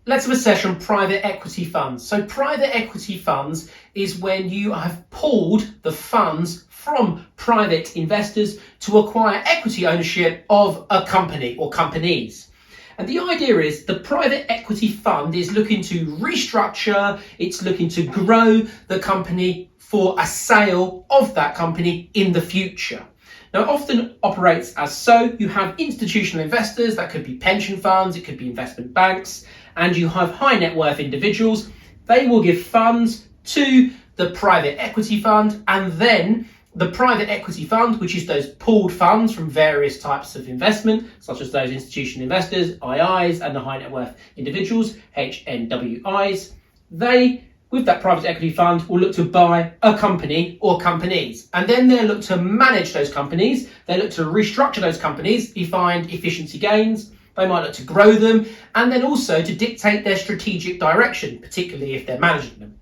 Let's have a session on private equity funds. So private equity funds is when you have pulled the funds from private investors to acquire equity ownership of a company or companies. And the idea is the private equity fund is looking to restructure, it's looking to grow the company for a sale of that company in the future. Now, it often operates as so. You have institutional investors, that could be pension funds, it could be investment banks, and you have high net worth individuals. They will give funds to the private equity fund, and then the private equity fund, which is those pooled funds from various types of investment, such as those institutional investors, IIs, and the high net worth individuals, HNWIs, they, with that private equity fund, will look to buy a company or companies. And then they'll look to manage those companies. They look to restructure those companies, find efficiency gains. They might look to grow them, and then also to dictate their strategic direction, particularly if they're managing them.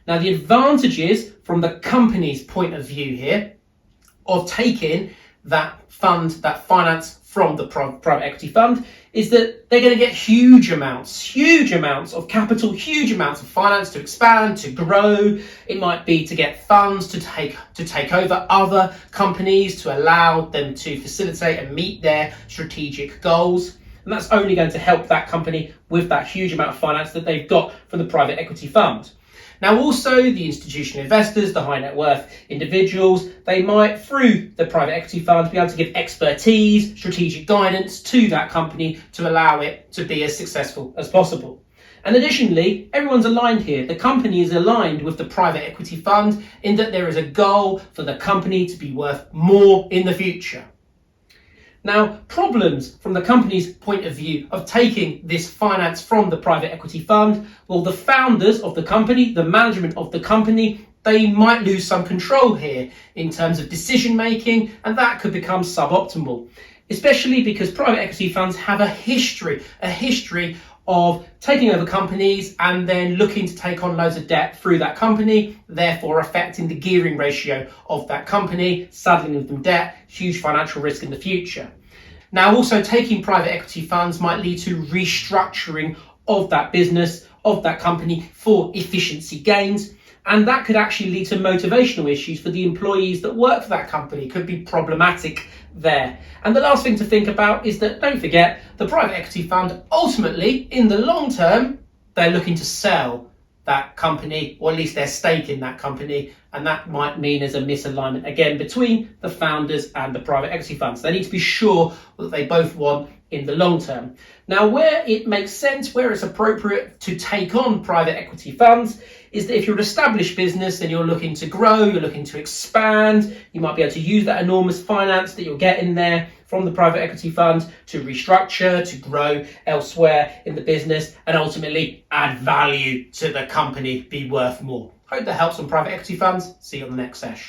Now, the advantages from the company's point of view here of taking that fund, that finance from the private equity fund, is that they're going to get huge amounts of capital, huge amounts of finance to expand, to grow. It might be to get funds to take over other companies, to allow them to facilitate and meet their strategic goals. And that's only going to help that company with that huge amount of finance that they've got from the private equity fund. Now, also the institutional investors, the high net worth individuals, they might, through the private equity fund, be able to give expertise, strategic guidance to that company to allow it to be as successful as possible. And additionally, everyone's aligned here. The company is aligned with the private equity fund in that there is a goal for the company to be worth more in the future. Now, problems from the company's point of view of taking this finance from the private equity fund, well, the founders of the company, the management of the company, they might lose some control here in terms of decision making, and that could become suboptimal, especially because private equity funds have a history of taking over companies and then looking to take on loads of debt through that company, therefore affecting the gearing ratio of that company, saddling with them debt, huge financial risk in the future. Now, also taking private equity funds might lead to restructuring of that business, of that company for efficiency gains. And that could actually lead to motivational issues for the employees that work for that company. It could be problematic there. And the last thing to think about is that, don't forget, the private equity fund, ultimately, in the long term, they're looking to sell that company, or at least their stake in that company. And that might mean there's a misalignment, again, between the founders and the private equity funds. They need to be sure that they both want in the long term. Now, where it makes sense, where it's appropriate to take on private equity funds, is that if you're an established business and you're looking to grow, you're looking to expand, you might be able to use that enormous finance that you'll get in there from the private equity fund to restructure, to grow elsewhere in the business, and ultimately add value to the company, be worth more. Hope that helps on private equity funds. See you on the next session.